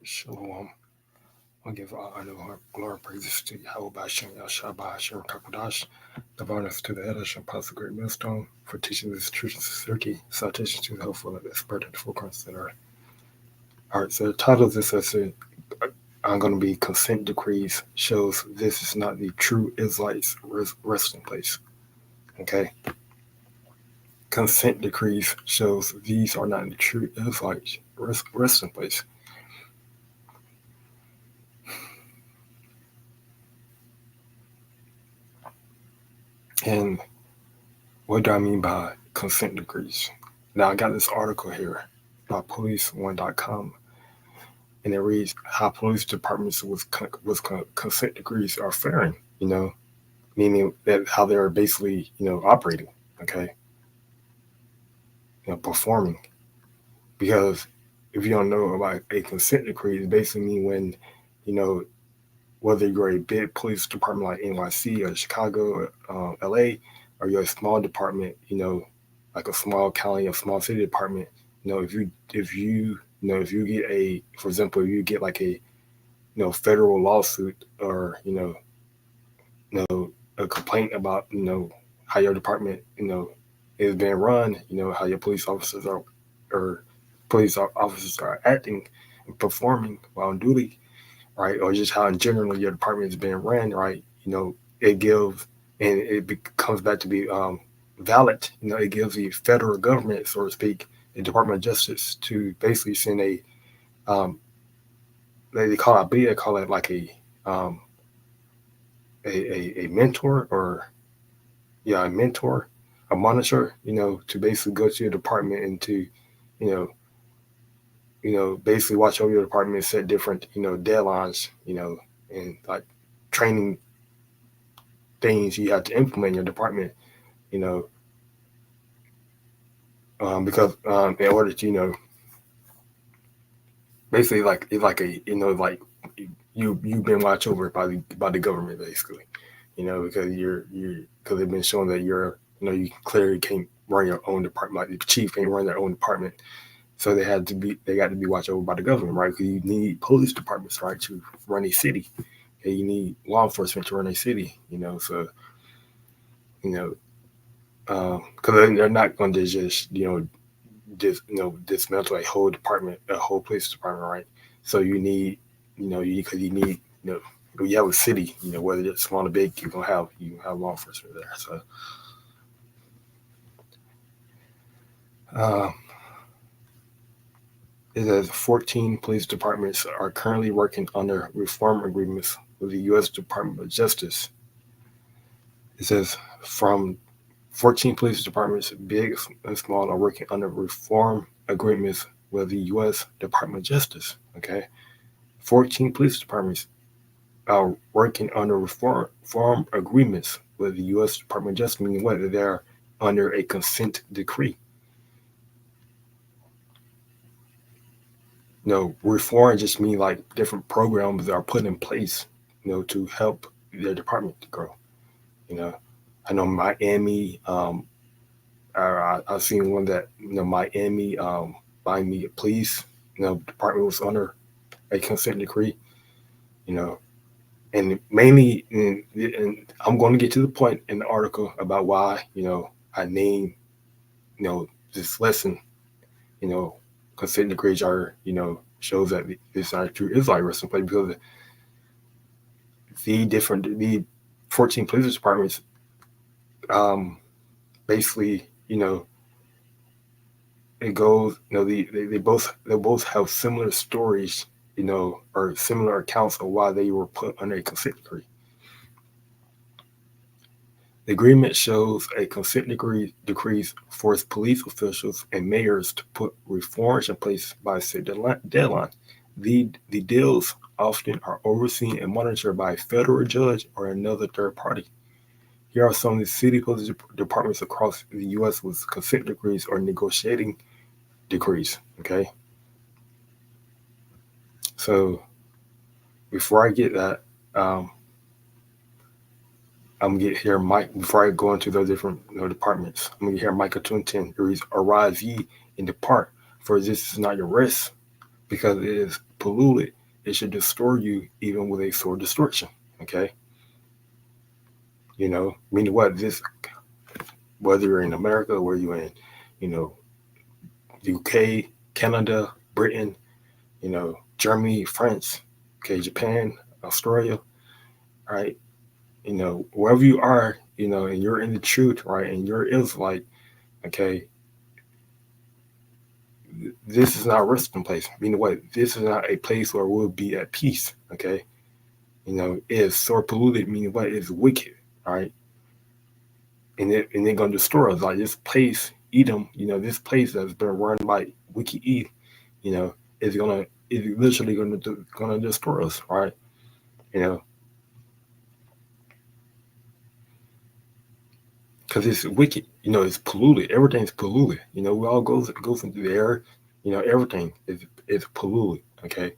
Shalom. I give honor, glory, and praises to YAHAWAH, BAHASHAM, QADASH, the bonus to the Edish and Apostle Great Millstone for teaching this truth and sincerity, citation to the helpful and expert at the forefront that are. Alright, so the title of this essay, I'm going to be Consent Decrees Shows This Is Not the True Israelites Resting Place. Okay? Consent decrees shows these are not the true Israelites resting place. And what do I mean by consent decrees? Now, I got this article here by police1.com, and it reads how police departments with consent decrees are faring, meaning that how they're basically, operating, okay, performing. Because if you don't know about a consent decree, it basically means when, whether you're a big police department like NYC or Chicago, LA, or you're a small department, like a small county, a small city department, if you get for example, if you get like a, federal lawsuit or, a complaint about, how your department, is being run, how your police officers are acting and performing while on duty, right? Or just how in general your department is being ran, right? It gives, and comes back to be valid. It gives the federal government, so to speak, the Department of Justice to basically send a, they call it like a mentor or, a mentor, a monitor, to basically go to your department and to, basically watch over your department and set different, deadlines, and like training things you have to implement in your department, because in order to, basically like it's like a, like you've been watched over by the government basically, because because they've been showing that you clearly can't run your own department, like the chief can't run their own department. So they got to be watched over by the government, right? Because you need police departments, right, to run a city. Okay, you need law enforcement to run a city, so, because they're not going to just, dismantle a whole department, a whole police department, right? So you need, because you need, you have a city, whether it's small or big, you have law enforcement there. So, it says 14 police departments are currently working under reform agreements with the U.S. Department of Justice. It says from 14 police departments, big and small, are working under reform agreements with the U.S. Department of Justice. Okay, 14 police departments are working under reform agreements with the U.S. Department of Justice, meaning whether they're under a consent decree. Reform just means like different programs that are put in place, to help their department to grow. I know Miami, I've seen one that, Miami, Miami Police, department was under a consent decree, and mainly, and I'm going to get to the point in the article about why, I named, this lesson, consent decrees are, shows that it's not true Israelite resting place, because the 14 police departments, basically, it goes, they both have similar stories, or similar accounts of why they were put under a consent decree. The agreement shows a consent decrees force police officials and mayors to put reforms in place by a set deadline. The deals often are overseen and monitored by a federal judge or another third party. Here are some of the city police departments across the U.S. with consent decrees or negotiating decrees. Okay. So before I get that, I'm gonna get here, Mike. Before I go into those different departments, I'm gonna get here Micah 2:10. It reads, "Arise ye and depart, for this is not your rest, because it is polluted, it should destroy you even with a sword destruction. Okay. Meaning what? This, whether you're in America, where you're in, you know, UK, Canada, Britain, Germany, France, okay, Japan, Australia, right? Wherever you are, and you're in the truth, right? And you're Israelite, okay, this is not a resting place. Meaning what? This is not a place where we'll be at peace, okay? It is so polluted, meaning what? It's wicked, right? And they're gonna destroy us. Like this place, Edom, this place that's been run by wicked Eve, is literally gonna destroy us, right? Because it's wicked, it's polluted. Everything's polluted. We all goes into the air, everything is polluted. Okay,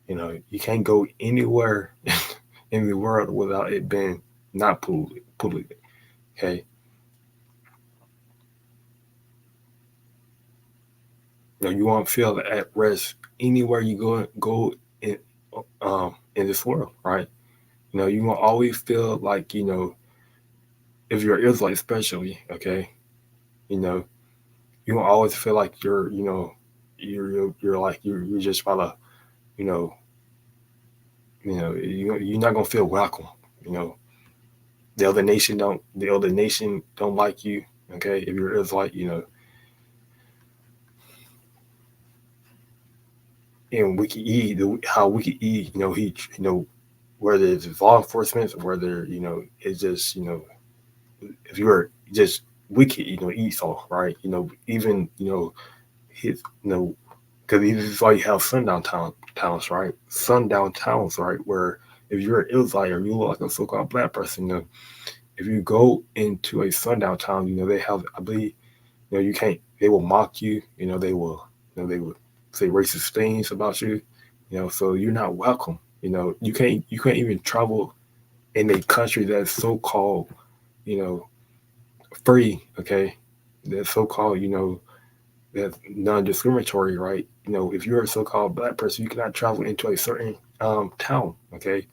you can't go anywhere in the world without it being not polluted. Okay. You won't feel at rest anywhere you go in this world, right? You won't always feel like, if you're Israelite especially, okay, you won't always feel like you're like you're just about to, you're not gonna feel welcome. The other nation don't like you, okay, if you're Israelite, and we can eat how we can eat, he, whether it's law enforcement, whether, it's just, if you're just wicked, Esau, right? Even, his, because this is why you have towns, right? Sundown towns, right? Where if you're an Israelite or you look like a so-called black person, if you go into a sundown town, they have, I believe, you can't, they will mock you, they will, they will say racist things about you, so you're not welcome. You can't even travel in a country that's so-called, free, okay? That's so-called, that's non-discriminatory, right? If you're a so-called black person, you cannot travel into a certain town, okay?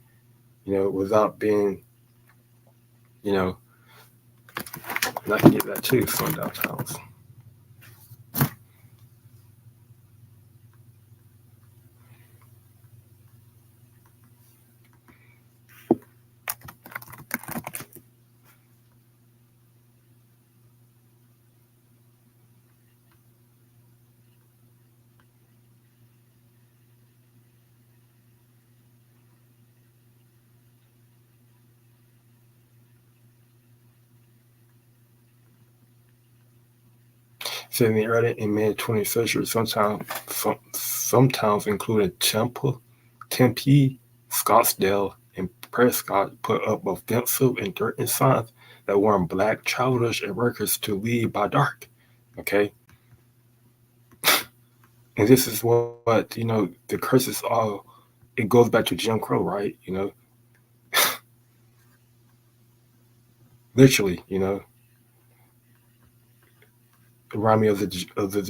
Without being, and I can get that too, sundown towns. So in the early and mid 20th century, some towns, including Tempe, Scottsdale, and Prescott, put up offensive and threatening signs that warned black travelers and workers to leave by dark. Okay, and this is what the curses all. It goes back to Jim Crow, right? Literally, remind me of the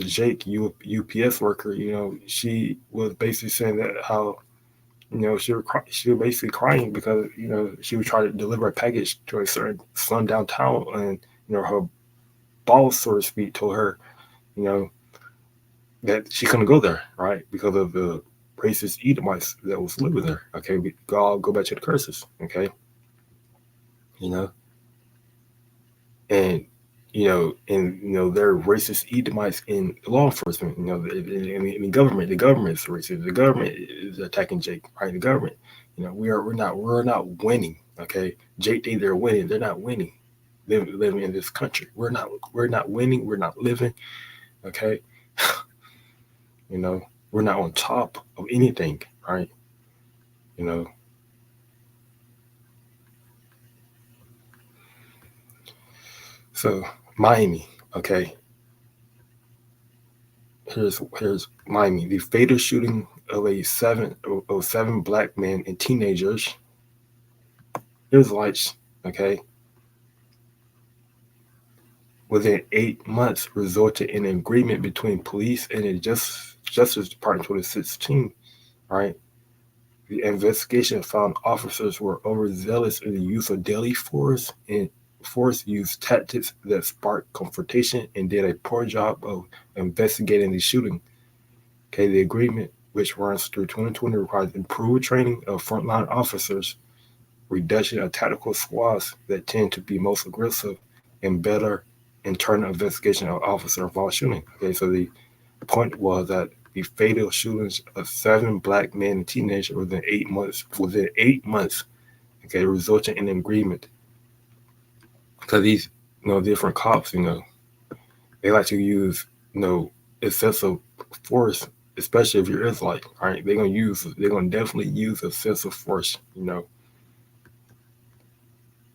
Jake UPS worker. She was basically saying that how she was basically crying because she was trying to deliver a package to a certain sundown town, and her boss, so to speak, told her that she couldn't go there, right, because of the racist Edomites that was living there. Okay, we all go back to the curses. Okay, and they're racist Edomites in law enforcement. In the government. The government is racist. The government is attacking Jake, right? The government. We're not winning. Okay, Jake, they're winning. They're not winning. Living in this country, we're not winning. We're not living. Okay, we're not on top of anything, right? So Miami. Okay, here's Miami. The fatal shooting of seven black men and teenagers, Israelites, okay, within 8 months resulted in an agreement between police and the Justice Department 2016, right? The investigation found officers were overzealous in the use of deadly force and force used tactics that sparked confrontation and did a poor job of investigating the shooting. Okay, the agreement, which runs through 2020, requires improved training of frontline officers, reduction of tactical squads that tend to be most aggressive, and better internal investigation of officer involved shooting. Okay, so the point was that the fatal shootings of 7 black men and teenagers within 8 months, okay, resulting in an agreement. Because these, different cops, they like to use, excessive force, especially if you're Israelite, right? They're gonna definitely use excessive force,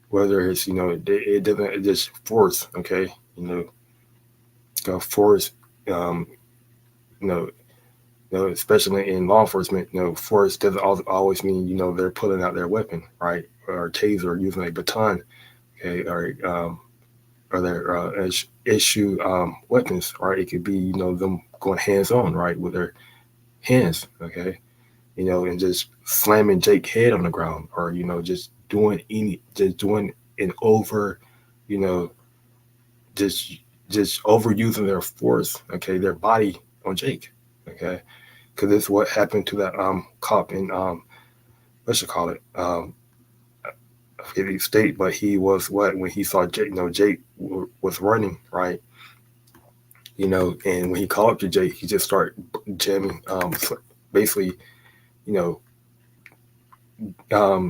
whether it's, it doesn't, it's just force, okay, force, you know, especially in law enforcement, force doesn't always mean, they're pulling out their weapon, right? Or taser, using a baton, okay, or their issue weapons, right? It could be, them going hands on, right, with their hands, okay, and just slamming Jake's head on the ground, or just doing an over, you know, just overusing their force, okay, their body on Jake, okay, because this is what happened to that cop in what you call it, I forget the state, but he was when he saw Jake, Jake was running, right, and when he called up to Jake, he just started jamming, basically, you know,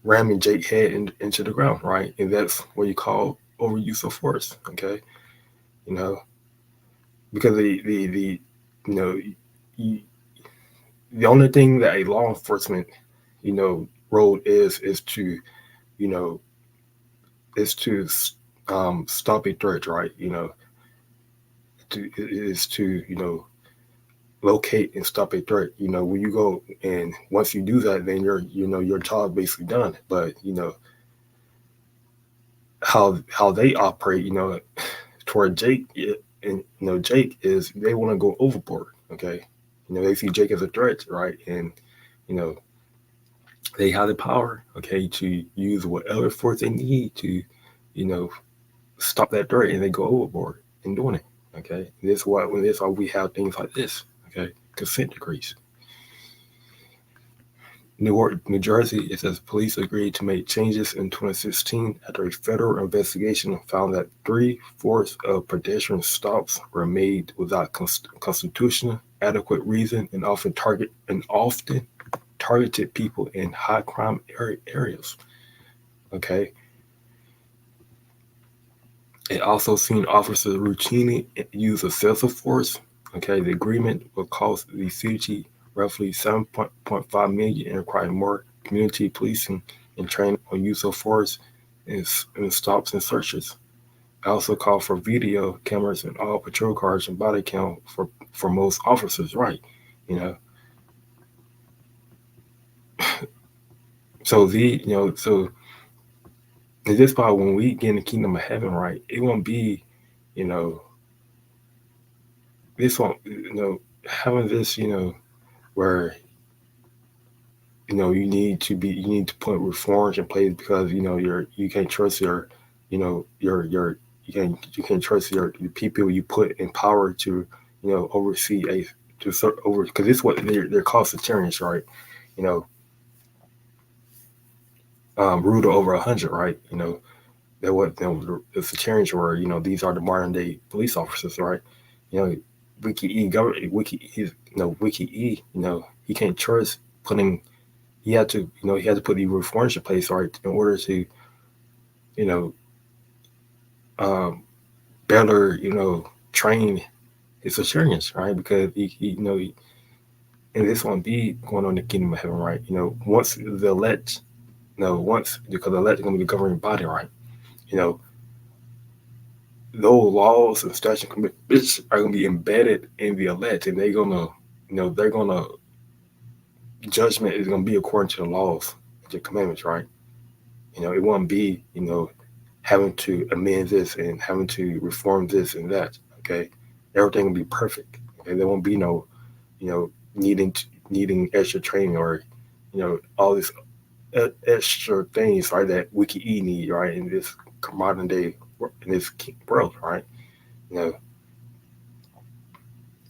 ramming Jake's head into the ground, right, and that's what you call overuse of force, okay, because the the only thing that a law enforcement, role is to, you know, is to stop a threat, right? Is to, locate and stop a threat. When you go and once you do that, then your job basically done. But how they operate, toward Jake, and Jake is they want to go overboard. Okay, they see Jake as a threat, right? And you know they have the power, okay, to use whatever force they need to, you know, stop that threat, and they go overboard in doing it. Okay, and this is why we have things like this. Okay, consent decrees. New Jersey, it says police agreed to make changes in 2016 after a federal investigation found that 3/4 of pedestrian stops were made without constitutional adequate reason and often targeted people in high crime areas. Okay. It also seen officers routinely use excessive force. Okay, the agreement will cost the city roughly $7.5 million and require more community policing and training on use of force and stops and searches. I also call for video cameras in all patrol cars and body count for most officers, right? So so in this part, when we get in the kingdom of heaven, right, it won't be, this won't, having this, where you need to put reforms in place because you can't trust your you can't trust your people you put in power to oversee because this is what they're called Saturnus, right? Rule to over 100, right? That what the Saturnus were. These are the modern day police officers, right? Wiki E government Wiki E, he can't trust putting. He had to put the reforms in place, right, in order to, better, train his Assyrians, right? Because and this won't be going on in the kingdom of heaven, right? Once the elect, because the elect is going to be the governing body, right? Those laws and statutes are going to be embedded in the elect, and they're gonna, judgment is going to be according to the laws, the commandments, right? It won't be, having to amend this and having to reform this and that. Okay, everything will be perfect. Okay, there won't be no, needing needing extra training or, all these extra things, right, that we can need, right, in this modern day, in this world, right? You know,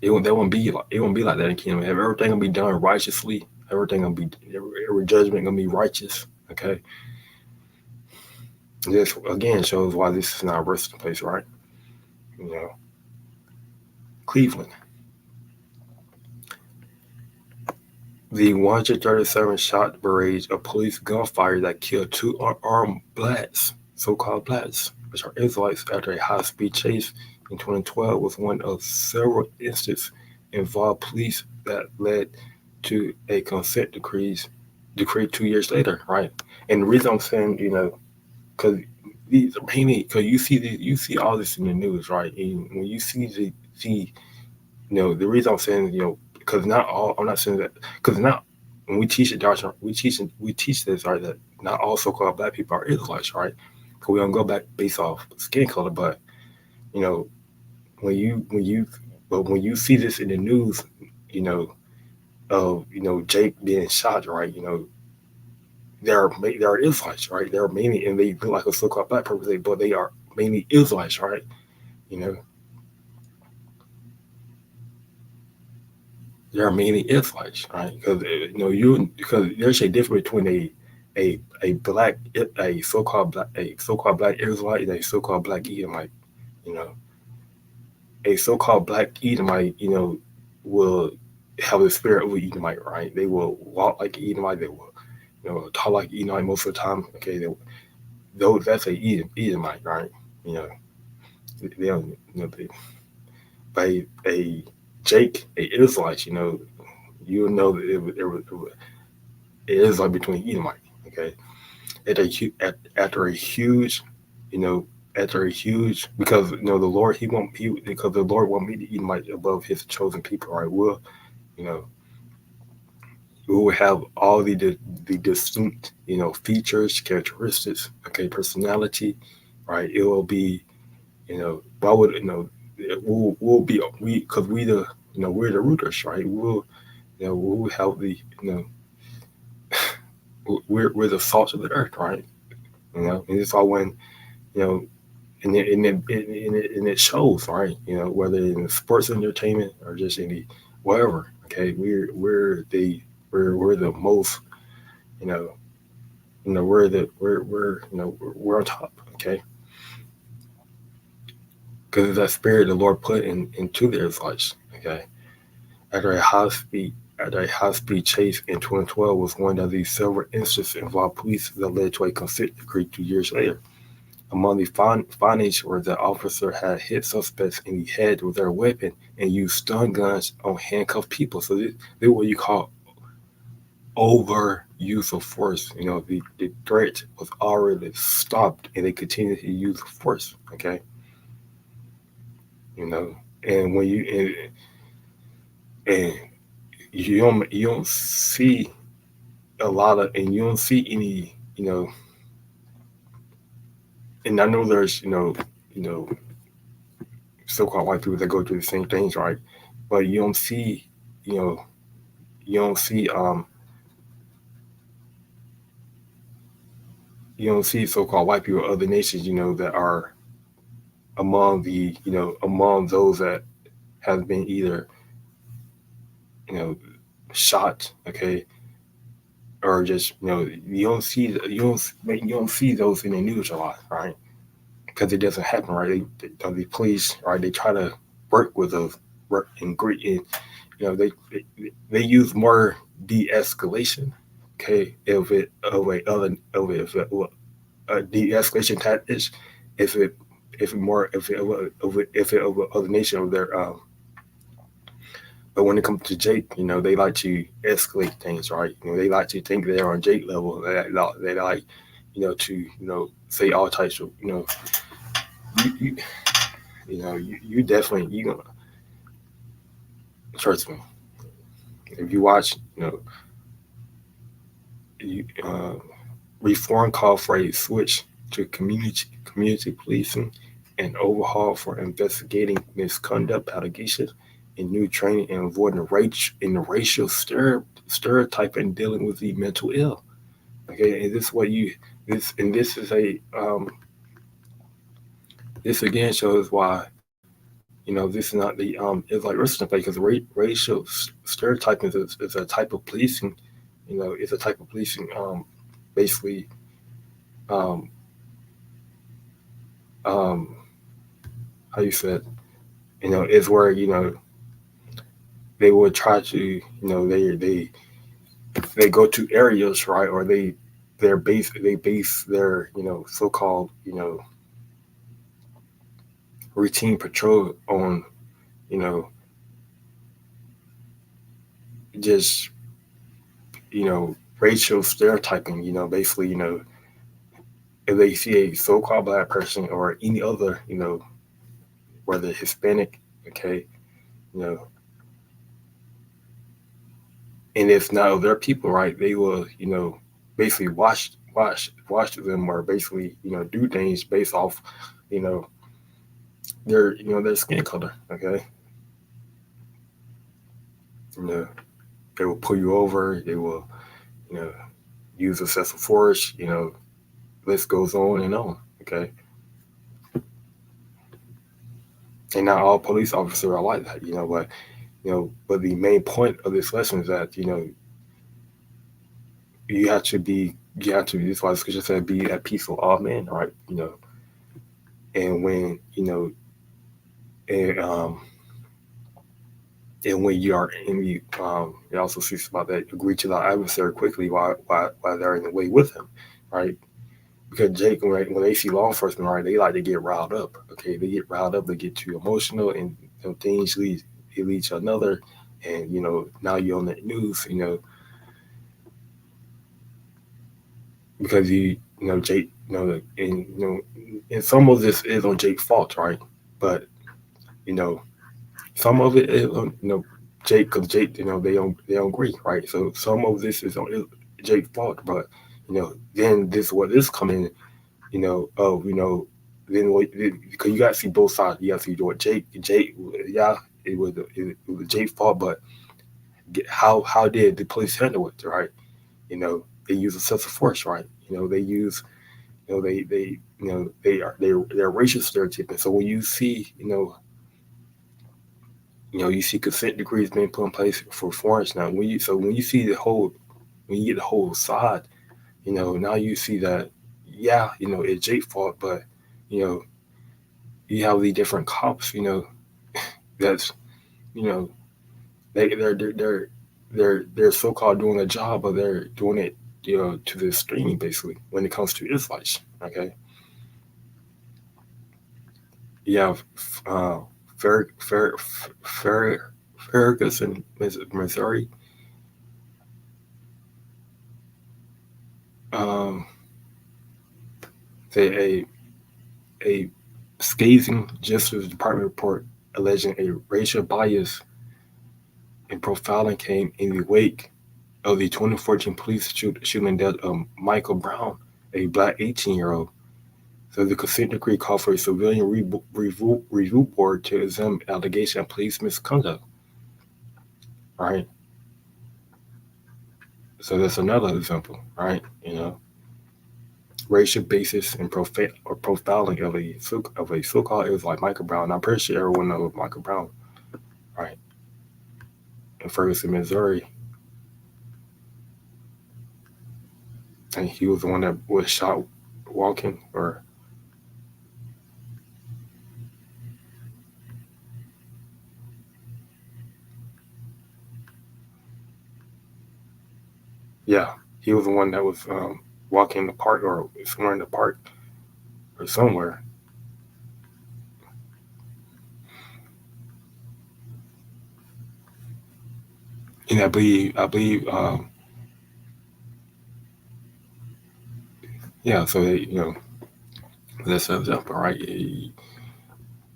it won't be like that in kingdom. Everything gonna be done righteously. Everything gonna be every judgment gonna be righteous. Okay, this again shows why this is not a resting place, right? You know, Cleveland. The 137 shot barrage of police gunfire that killed two unarmed blacks, so-called blacks, which are Israelites, after a high-speed chase in 2012 was one of several instances involved police that led to a consent decree 2 years later, right? And the reason I'm saying, because these mainly because you see all this in the news, right? And when you see the reason I'm saying, because not all, I'm not saying that, because not, when we teach it, doctrine, we teach this, right, that not all so-called black people are Israelites, right? Because we don't go back based off skin color, but, you know, when you see this in the news, you know, of, Jake being shot, right, they're Israelites, right? They're mainly, and they look like a so-called black person, but they are mainly Israelites, right? You know, they're mainly Israelites, right? Because because there's a difference between a so-called black Israelite and a so-called black Edomite. You know, a so-called black Edomite, will have the spirit of an Edomite, right? They will walk like an Edomite. They will, talk like Edomite most of the time. Okay, that's a Edomite, right? You know, they don't, but a Jake, a Israelite, you know that it is like between Edomite. Okay, after a huge, you know, after a huge, because the Lord because the Lord won't meet the Edomite above His chosen people. Right? You know we will have all the distinct features, characteristics. Okay, personality. Right? It will be why would we'll be we because we the we're the rooters, right? We'll have the we're the salt of the earth, right? And it's all when you know, and it shows, right? Whether in sports entertainment or just any whatever. Okay, we're the most, you know, we're on top. Okay, because of that spirit the Lord put into their lives. Okay, after a high speed. After a high-speed chase in 2012 was one of the several instances involved police that led to a consent decree 2 years later. Among the findings were that officer had hit suspects in the head with their weapon and used stun guns on handcuffed people. So this is what you call over use of force. The threat was already stopped and they continued to use force. Okay, and when and you don't see a lot of, and you don't see any, and I know there's so-called white people that go through the same things, right? But you don't see, you know, you don't see so-called white people of other nations, that are among those that have been either, you know, shot, okay, or just, you don't see those in the news a lot, right? Because it doesn't happen, right? The police, right? They try to work with those, work and greet, and they use more de-escalation, okay, if it de-escalation tactics, if it of other nation of their but when it comes to Jake, they like to escalate things, right? They like to think they're on Jake level. They like, to say all types of, you, you definitely gonna trust me. If you watch, you, reform call for a switch to community policing and overhaul for investigating misconduct allegations in new training and avoiding racial stereotype and dealing with the mental ill. Okay, and this is what you this is a this again shows why this is not the it's like Christian faith because racial stereotyping is a type of policing. It's a type of policing. Basically, um, um, how you said, is where they would try to they go to areas, right, or they base their so-called routine patrol on you know just racial stereotyping. Basically, if they see a so-called black person or any other, whether Hispanic, okay, you know, and if not their people, right, they will, basically watch them or basically, do things based off, you know, their skin color, okay. You know, they will pull you over. They will, you know, use excessive force. List goes on and on. Okay, and not all police officers are like that. But the main point of this lesson is that you have to be This is why the scripture said, "Be at peace with all men," right? And when and and when you are in the it also speaks about that, agree to thy adversary quickly while they're in the way with him, right? Because Jake, right, when they see law enforcement, right, they like to get riled up. Okay, they get riled up, they get too emotional, and things lead to another, and now you're on the news, because Jake, and some of this is on Jake's fault, right? But you know, some of it is on Jake, because Jake, they don't agree, right? So some of this is on Jake's fault, but then this come in, then what? Because you got to see both sides. You got to see what Jake, yeah, it was Jake's fault, but how did the police handle it, right? They use excessive force, right? They use, they're racial stereotyping. So when you see, you see consent decrees being put in place for foreigners now. When you see when you get the whole side, now you see that, yeah, it's Jake's fault, but you know, you have these different cops, that's, you know, they're so-called doing a job, but they're doing it, to the extreme, basically, when it comes to Israelites. Okay, you have uh, Fer, Fer, Fer, Ferguson, Missouri. Um, say a scathing Justice Department report alleging a racial bias and profiling came in the wake of the 2014 police shooting death of Michael Brown, a black 18-year-old. So the consent decree called for a civilian review board to examine allegation of police misconduct. Right. So that's another example, right? Racial basis and profiling of a so-called, it was like Michael Brown. I'm pretty sure everyone knows Michael Brown, right? In Ferguson, Missouri, and he was the one that was shot walking, or yeah, he was the one that was walking in the park, or somewhere in the park, or somewhere. And I believe, yeah. So that's an example, right?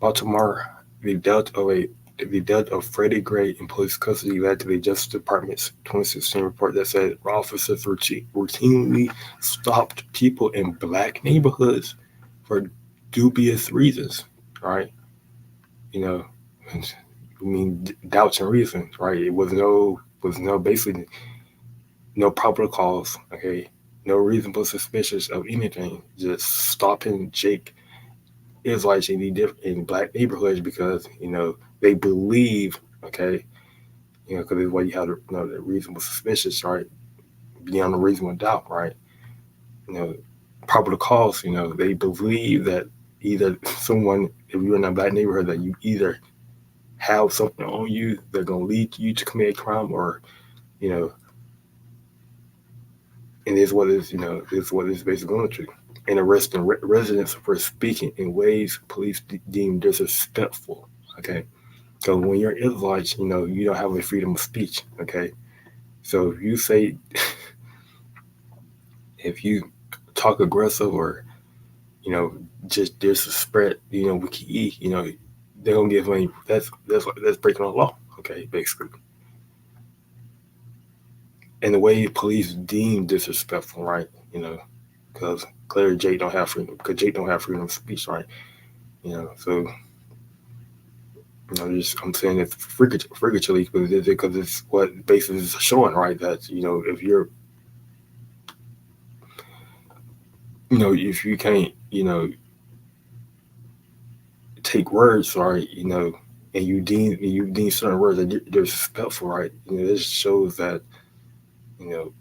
Baltimore, the death of a the death of Freddie Gray in police custody led to the Justice Department's 2016 report that said officers routinely stopped people in black neighborhoods for dubious reasons, right? You know, doubts and reasons, right? It was no basically no probable cause, okay? No reasonable suspicious of anything. Just stopping Jake Israelites in black neighborhoods because they believe, okay, because it's why you have the reasonable suspicious, right? Beyond a reasonable doubt, right? You know, probable cause. They believe that either someone, if you're in a black neighborhood, that you either have something on you that's gonna lead you to commit a crime, or you know, and is what it's basically going to, and arresting residents for speaking in ways police deem disrespectful. Okay, so when you're Israelites, you don't have a freedom of speech. Okay, so if you talk aggressive or you know just disrespect, we can eat, they don't give any. That's breaking the law. Okay, basically, and the way police deem disrespectful, right? Because clearly Jake don't have freedom. Because Jake don't have freedom of speech, right? So just I'm saying it freakishly because it's what basically is showing, right? That if you're if you can't take words, right? And you deem certain words that they're disrespectful, right? This shows that you know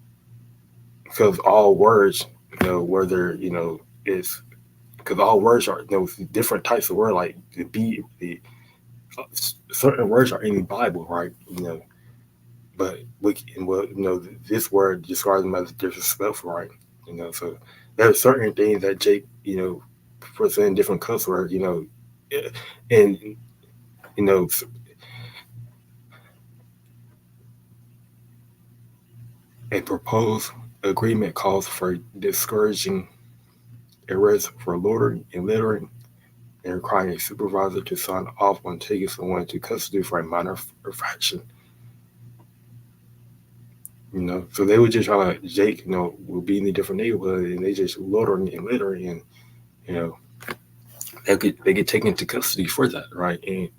because all words, whether is because all words are different types of word, like the certain words are in the Bible, right? But this word describes them as disrespectful, right? So there are certain things that Jake, for saying different cuss words, eh, and you know, a proposed agreement calls for discouraging arrests for loitering and littering, and requiring a supervisor to sign off on taking someone into custody for a minor infraction. So they were just trying to Jake, will be in a different neighborhood, and they just loitering and littering, and you know they get taken into custody for that, right? And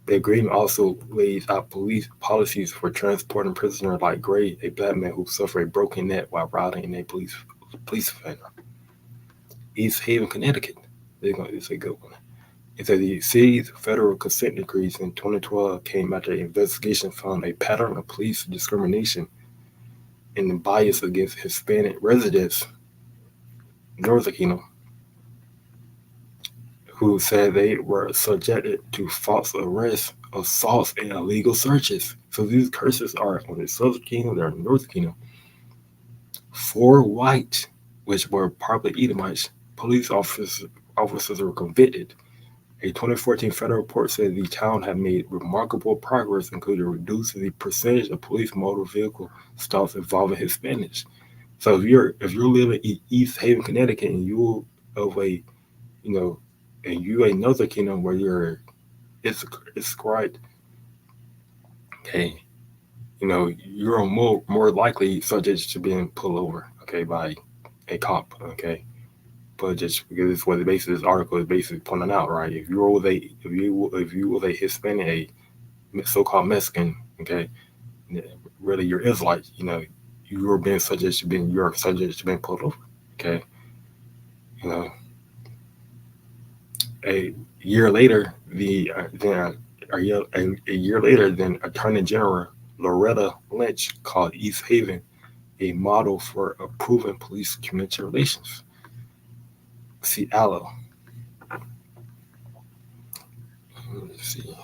the agreement also lays out police policies for transporting prisoners like Gray, a black man who suffered a broken neck while riding in a police van. East Haven, Connecticut. It's a good one. It said the city's federal consent decrees in 2012 came after an investigation found a pattern of police discrimination and bias against Hispanic residents in Northern Kingdom who said they were subjected to false arrests, assaults, and illegal searches. So these curses are on the Southern Kingdom, they're in the Northern Kingdom. 4 white, which were probably Edomites, police officers were convicted. A 2014 federal report said the town had made remarkable progress, including reducing the percentage of police motor vehicle stops involving Hispanics. So if you're living in East Haven, Connecticut, and you of a you know, and you another kingdom where it's quite okay, you're more likely subject to being pulled over, okay, by a cop, okay. But just because it's what the basis of this article is basically pointing out, right? If you was a Hispanic, a so-called Mexican, okay, really you're Israelite, you're subject to being pulled over, okay. You know, a year later, a year later, then Attorney General Loretta Lynch called East Haven a model for improving police community relations. Seattle. Let's see.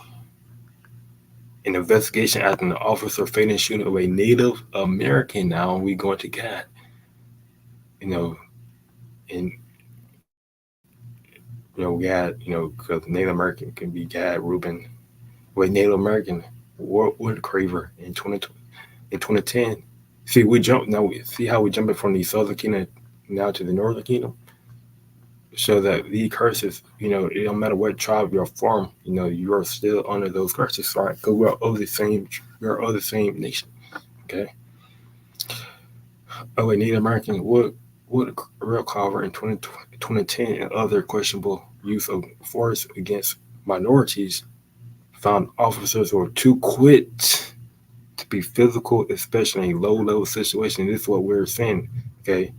An investigation after an officer fatally shooting of a Native American. Now we going to GAD. And because Native American can be Gad Reuben, with Native American Wood Craver in 2010. See, we jump now. We see how we jumping from the Southern Kingdom now to the Northern Kingdom. So that the curses, it don't matter what tribe you're from, you are still under those curses, right? Because we're of the same nation. Okay. Oh, a Native American would real cover in 2010 and other questionable use of force against minorities found officers were too quick to be physical, especially in a low-level situation. This is what we're saying, okay?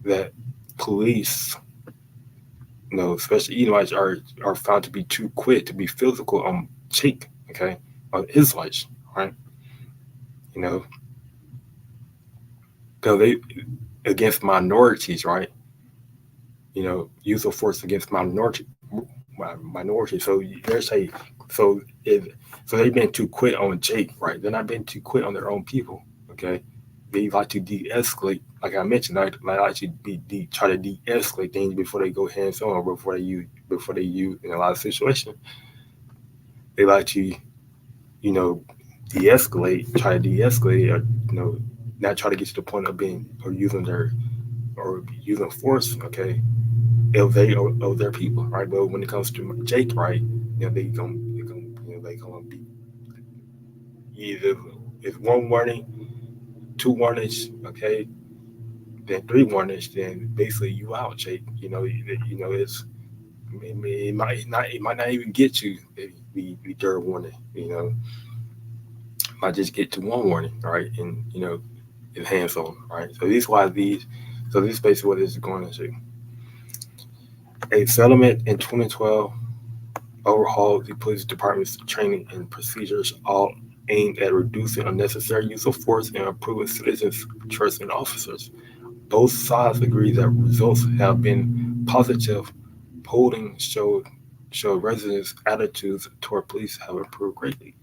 That police, especially Edomites, are found to be too quick to be physical on Cheek, okay, on Israelites, right? You know, because they against minorities, right? Use of force against minority. So there's a so if so they've been too quick on Jake, right? They're not being too quick on their own people, okay? They like to de-escalate, like I mentioned. They like to try to de-escalate things before they go hands on, or before they use in a lot of situations. They like to de-escalate, try to de-escalate, or not try to get to the point of being or using force, okay? Of their people, right? But when it comes to Jake, right, they gonna be either it's one warning, two warnings, okay, then three warnings, then basically you out, Jake. It might not even get to the third warning. Might just get to one warning, right? And it's hands on, right? So this is basically what this is going to. A settlement in 2012 overhauled the police department's training and procedures, all aimed at reducing unnecessary use of force and improving citizens' trust in officers. Both sides agree that results have been positive. Polling showed residents' attitudes toward police have improved greatly.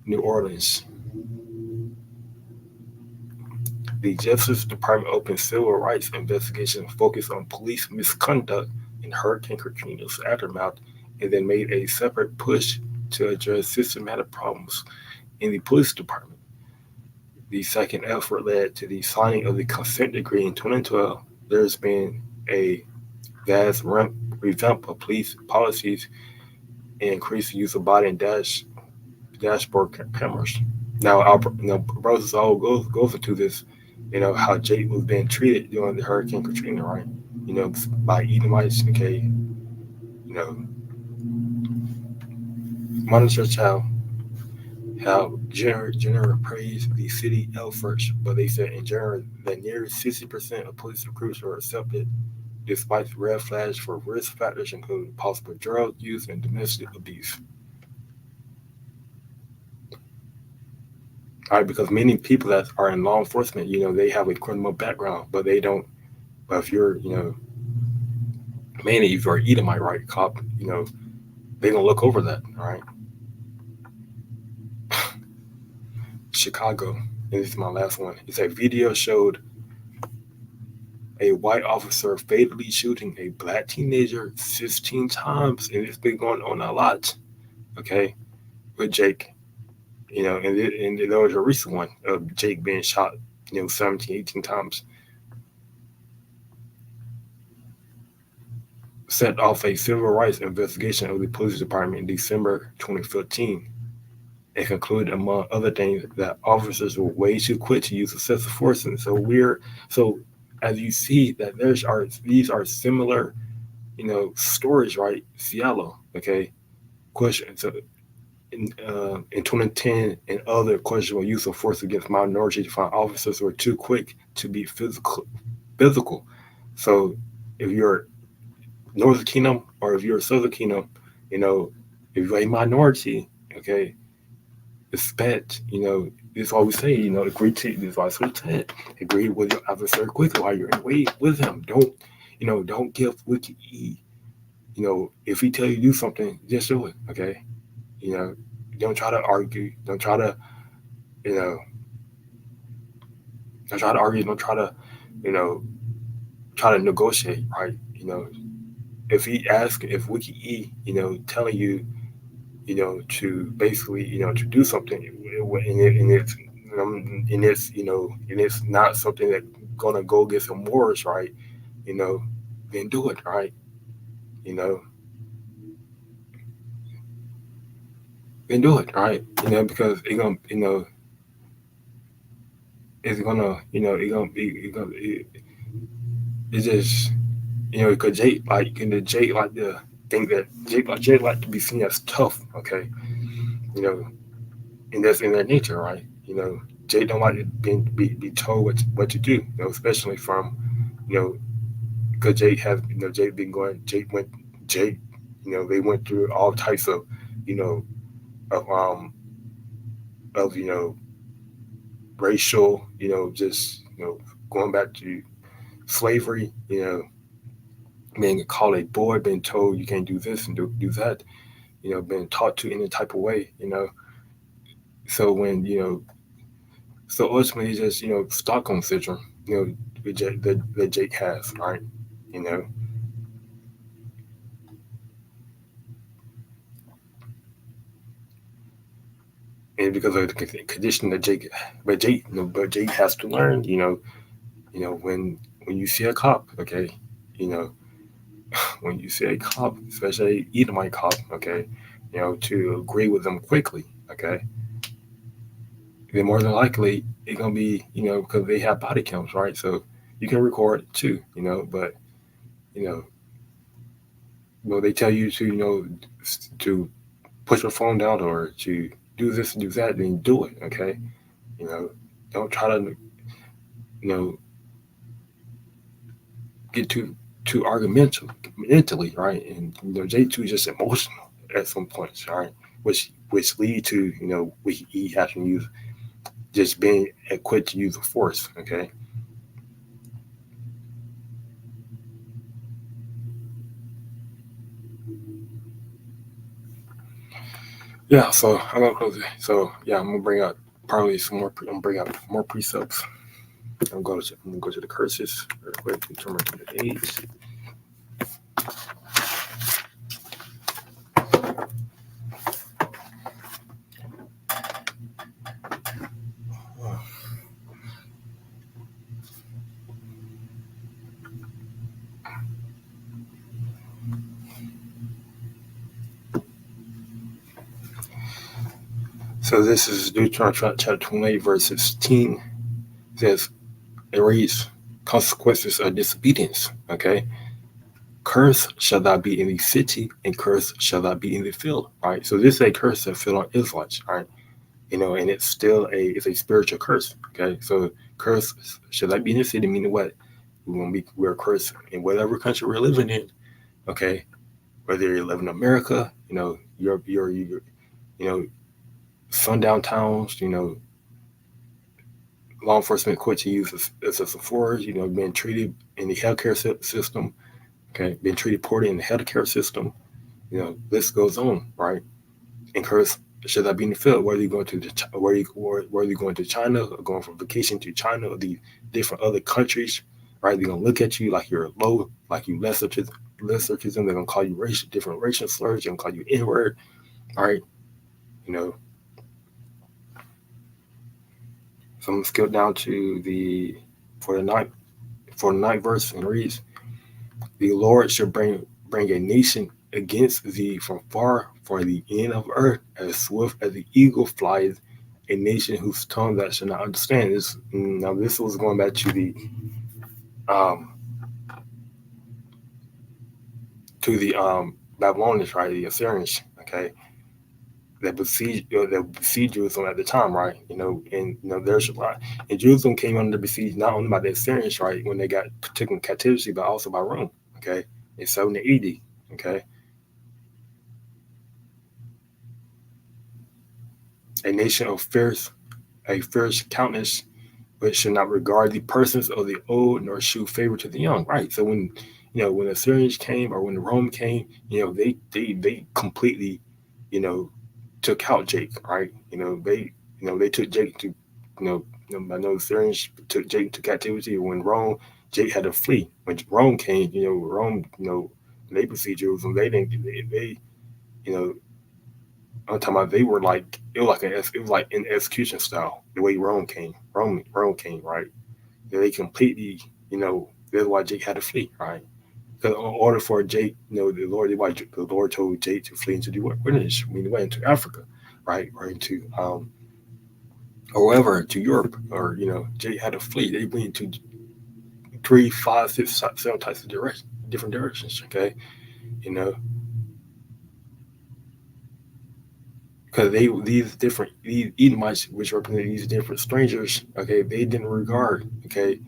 New Orleans. The Justice Department opened civil rights investigation focused on police misconduct in Hurricane Katrina's aftermath, and then made a separate push to address systematic problems in the police department. The second effort led to the signing of the consent decree in 2012. There's been a vast revamp of police policies and increased use of body and dashboard cameras. Now, our brothers all goes into this, how Jake was being treated during the Hurricane Katrina, right? By Edomites, okay. Monitor Child how general praised the city efforts, but they said in general that nearly 60% of police recruits were accepted despite red flags for risk factors including possible drug use and domestic abuse. All right, because many people that are in law enforcement, they have a criminal background, but they don't. But if you're, mainly if you're an Edomite, right, cop, they don't look over that, all right? Chicago, and this is my last one. It's a video showed a white officer fatally shooting a black teenager 16 times, and it's been going on a lot, okay, with Jake. And there was a recent one of Jake being shot, 17, 18 times. Set off a civil rights investigation of the police department in December 2015. It concluded, among other things, that officers were way too quick to use excessive force. And so as you see that these are similar, stories, right? Seattle, okay. Question. So in 2010, and other questionable use of force against minorities found officers were too quick to be physical. So if you're Northern Kingdom or if you're Southern Kingdom, if you're a minority, okay, expect, this is what we say, agree to this. Why we said, agree with your adversary quickly while you're in way with him. Don't give Wiki E. If he tell you to do something, just do it. Okay. Don't try to argue. Don't try to, don't try to argue. Don't try to, try to negotiate. Right. If Wiki E, telling you, to basically, to do something, and it's not something that's gonna go against the morals, right? Then do it, right? Then do it, right? Because it's gonna, it's gonna, it's just, because Jake, like the think that Jake like to be seen as tough, okay? You know, and that's in their nature, right? You know, Jake don't like to be told what to do, you know, especially from, you know, because Jake has, you know, Jake, you know, they went through all types of, you know, of you know, racial, you know, just, you know, going back to slavery, you know, being called a boy, being told you can't do this and do that, you know, being taught to in a type of way, you know. So when, you know, so ultimately, just, you know, Stockholm syndrome, you know, that Jake has, right? You know, and because of the condition that but Jake has to learn, you know, when you see a cop, okay, you know, when you see a cop, especially Edomite cop, okay, you know, to agree with them quickly, okay, then more than likely it's gonna be, you know, because they have body cams, right? So you can record it too, you know, but you know, well, they tell you to, you know, to put your phone down or to do this, do that, then do it, okay? You know, don't try to, you know, get too argumentative mentally, right? And you know, J2 is just emotional at some points, right? Which lead to, you know, he has to use just being equipped to use the force, okay? Yeah, so I'm gonna close it. So yeah, I'm gonna bring out probably some more. I'm gonna bring out more precepts. I'm gonna go to the curses real quick. Determine the age. So this is Deuteronomy chapter 28, verse 16. It says, it reads, consequences of disobedience. Okay. Curse shall not be in the city, and curse shall not be in the field. Right. So this is a curse that fell on Israelites. Right. You know, and it's a spiritual curse. Okay. So curse shall not be in the city, meaning what? We're cursed in whatever country we're living in. Okay. Whether you live in America, you know, you know, sundown towns, you know, law enforcement quit to use excessive force, you know, being treated in the healthcare system, okay, being treated poorly in the healthcare system, you know, this goes on, right? And curse should that be in the field? Whether you're going to whether you're going to China or going for vacation to China or the different other countries, right? They're gonna look at you like you're low, like you lesser to them. They're gonna call you different racial slurs. They're gonna call you N-word, all right? You know, so I'm gonna skip down to the for the ninth verse and reads, the Lord shall bring a nation against thee from far for the end of earth, as swift as the eagle flies, a nation whose tongue that shall not understand. This was going back um to the Babylonians, right? The Assyrians, okay, that besieged Jerusalem at the time, right? You know, and you know there's a lot. And Jerusalem came under besiege not only by the Assyrians, right, when they got taken captivity, but also by Rome, okay, in 70 AD, okay. A nation of fierce countenance, but should not regard the persons of the old, nor shew favor to the young. Right. So when, you know, when the Assyrians came or when Rome came, you know, they completely, you know, took out Jake. Right. They took Jake to, I know the Assyrians took Jake to captivity. When Rome, Jake had to flee. When Rome came, you know, Rome, you know, they besieged Jerusalem. They didn't. They you know, I'm talking about they were like it was like an execution style the way Rome came, right. They completely, you know, that's why Jake had to flee, right. Because in order for Jake, you know, the Lord told Jake to flee into the wilderness when he went into Africa, right, or into or wherever, to Europe, or you know, Jake had to flee. They went into 3, 5, 6, 7 types of different directions, okay, you know. because these Edomites, which represent these different strangers, okay, they didn't regard, okay,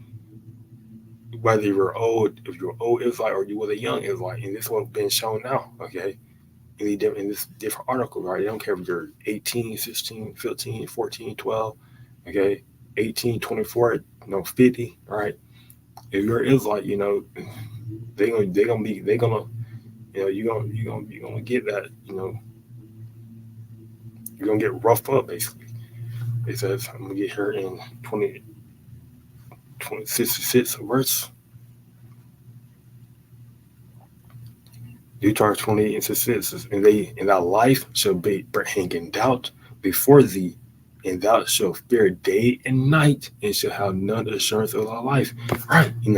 whether you were old, if you were old Israelite or you were a young Israelite, and this is what's been shown now, okay, in this different article, right? They don't care if you're 18, 16, 15, 14, 12, okay, 18, 24, 50, right? If you're Israelite, they're gonna, you're gonna get that, you're gonna get roughed up basically. It says, I'm gonna get here in 66 verse. Deuteronomy 28 and 66, and thy life shall be hanging doubt before thee, and thou shalt fear day and night, and shall have none assurance of thy life. Right, and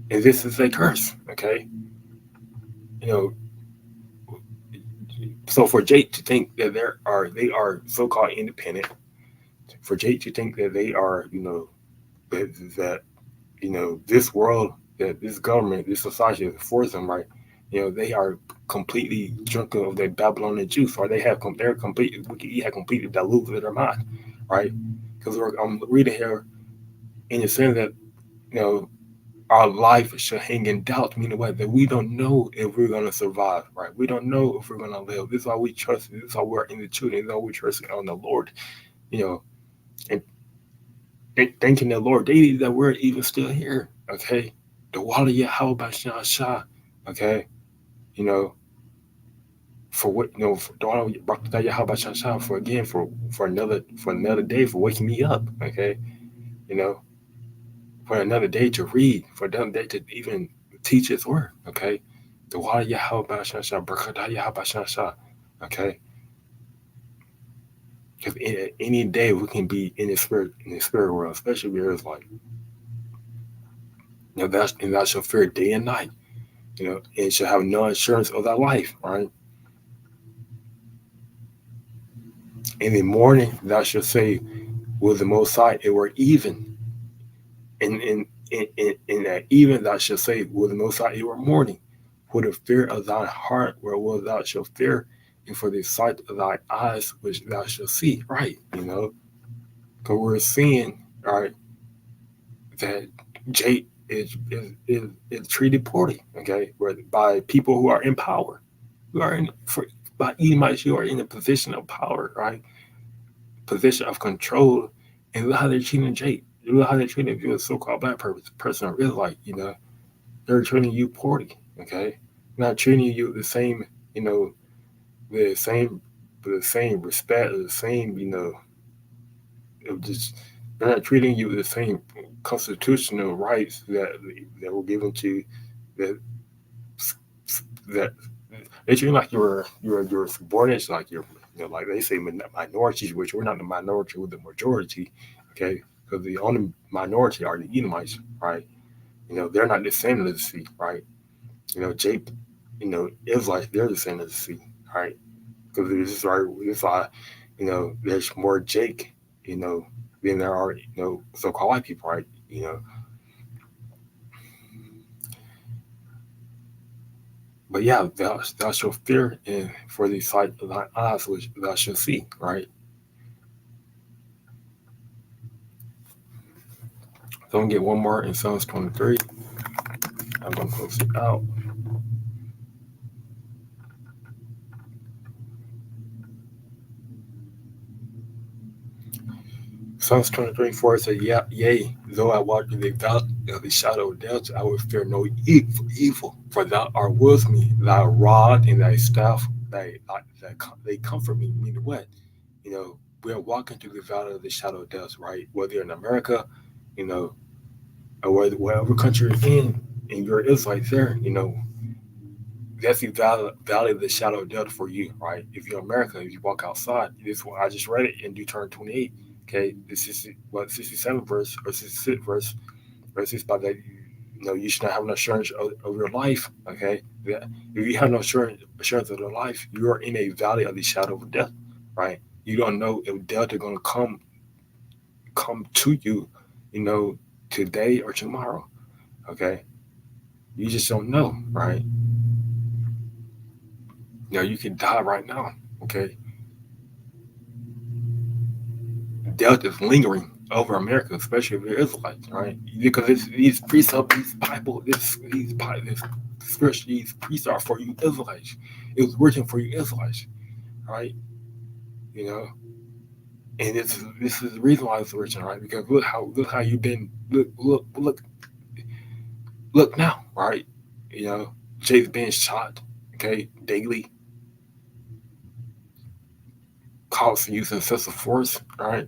this is a curse, okay? You know, so for Jake to think that they are so-called independent, for Jake to think that they are, that this world, that this government, this society is for them, right? They are completely drunk of their Babylonian juice, or they're completely diluted their mind, right? Because I'm reading here in the sense that you know our life should hang in doubt, meaning what, that we don't know if we're gonna survive, right? We don't know if we're gonna live. This is how we trust. This is how we're in the truth. This is how we trust on the Lord, you know, and thanking the Lord daily that we're even still here, okay? The YAHAWASHI, okay? You know, for what for again for another day, for waking me up, okay? You know, for another day to read, for another day to even teach His word, okay? The okay? Because any day we can be in the spirit world, especially where it's like, thou shalt fear day and night, and shall have no assurance of thy life, right? In the morning thou shalt say, will the Most High, it were even. In that even thou shalt say, will the Most High, it were morning. For the fear of thine heart, wherewith thou shalt fear, and for the sight of thy eyes, which thou shalt see. Right, because we're seeing, right, that Jake is treated poorly, okay, by people who are in power, by Edomites who are in a position of power, right, position of control, and look how they're treating Jake. Look how they're treating you, a so-called black person or Israelite. They're treating you poorly, okay, not treating you the same, the same, the same respect, the same, of just they're not treating you with the same constitutional rights that were given to that that they treat like you're subordinates, like like they say minorities, which we're not the minority, we're the majority, okay? Because the only minority are the Edomites, right? They're not descendants of the sea, right? Jake, Israelites, they're descendants of the sea, right? Because this is why, there's more Jake, than there are, so-called white people, right? But yeah, thou shalt fear, and for the sight of thine eyes, which thou shalt see, right? So I'm gonna get one more in Psalms 23. I'm gonna close it out. Psalms 23:4 says, Yea, though I walk through the valley of the shadow of death, I will fear no evil, for thou art with me, thy rod and thy staff, they comfort me. Meaning what? We're walking through the valley of the shadow of death, right? Whether you're in America, or whatever country you're in, and you're Israelites there, that's the valley of the shadow of death for you, right? If you're in America, if you walk outside, this one I just read it in Deuteronomy 28. Okay, this is what 67 verse or 66 verse is about that. You should not have an assurance of your life. Okay, that if you have no assurance of your life, you are in a valley of the shadow of death, right? You don't know if death is going to come to you, today or tomorrow. Okay, you just don't know, right? You can die right now. Okay, death is lingering over America, especially if you're Israelites, right? Because it's, these precepts, these Bible, this scripture, these precepts are for you Israelites. It was written for you Israelites, right? You know, and this is the reason why it's written, right? Because look how you've been look now, right? You know, Jay's being shot, okay, daily, cops using excessive force, right?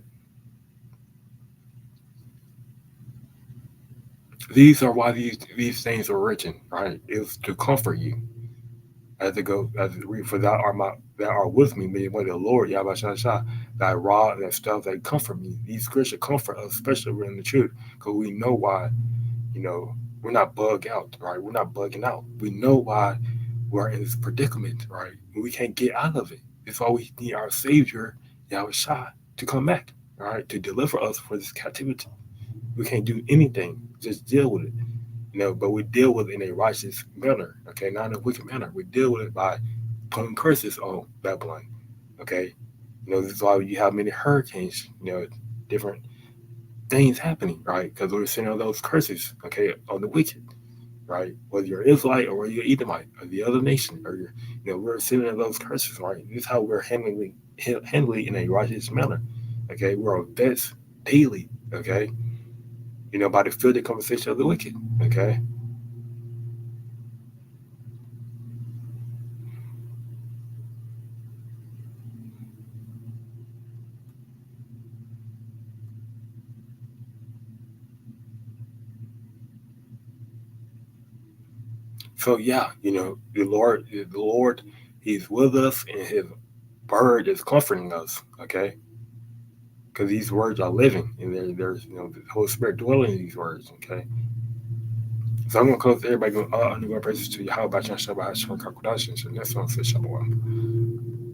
These are why these things are written, right? It's to comfort you as it goes, as it read, for that are with me, meaning with the Lord, YAHAWASHI, that rod and stuff that comfort me. These scriptures comfort us, especially when in the truth, because we know why, you know, we're not bugged out, right? We're not bugging out. We know why we're in this predicament, right? We can't get out of it. It's why we need our Savior, YAHAWASHI, to come back, right? To deliver us for this captivity. We can't do anything, just deal with it. You know, but we deal with it in a righteous manner, okay, not in a wicked manner. We deal with it by putting curses on Babylon, okay. You know, this is why you have many hurricanes, you know, different things happening, right? Because we're sending those curses, okay, on the wicked, right? Whether you're Israelite or whether you're Edomite or the other nation, or you're, you know, we're sending those curses, right? This is how we're handling in a righteous manner, okay. We're on best daily, okay. You know, by the filthy conversation of the wicked, okay. So yeah, you know, the Lord, He's with us, and His word is comforting us. Okay, because these words are living, and there's you know the Holy Spirit dwelling in these words. Okay, so I'm gonna close. Everybody going, undergoing praises to Yahweh, BAHASHAM, BAHASHAM, QADASH, and so next one says Shalom.